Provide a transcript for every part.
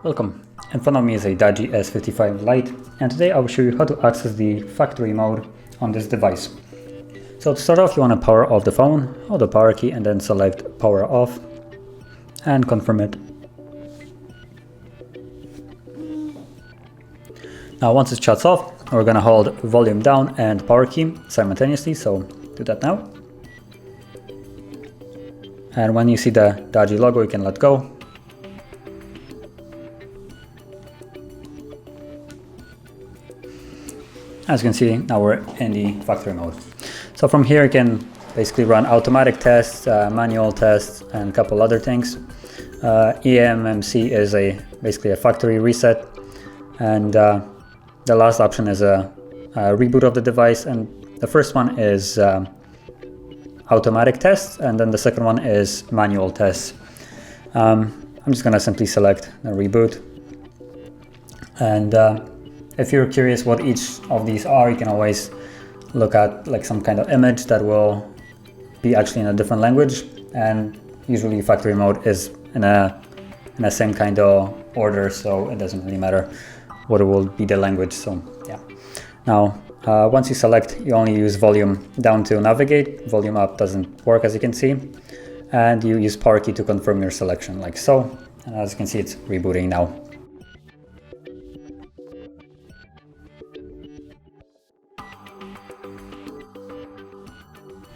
Welcome. In front of me is a Doogee S55 Lite, and today I will show you how to access the factory mode on this device. So to start off, you want to power off the phone, hold the power key and then select power off and confirm it. Now once it shuts off, we're going to hold volume down and power key simultaneously, so do that now. And when you see the Doogee logo, you can let go. As you can see, now we're in the factory mode. So from here you can basically run automatic tests, manual tests, and a couple other things. EMMC is basically a factory reset, and the last option is a reboot of the device, and the first one is automatic tests, and then the second one is manual tests. I'm just going to simply select the reboot, and if you're curious what each of these are, you can always look at like some kind of image that will be actually in a different language, and usually factory mode is in a same kind of order, so it doesn't really matter what it will be the language. So yeah. Now once you select, you only use volume down to navigate. Volume up doesn't work, as you can see, and you use power key to confirm your selection like so, and as you can see, it's rebooting now.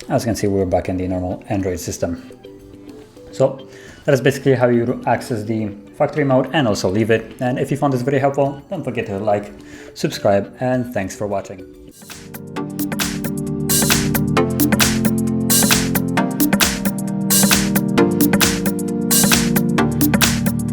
As you can see, we're back in the normal Android system. So that is basically how you access the factory mode and also leave it. And if you found this video helpful, don't forget to like, subscribe, and thanks for watching.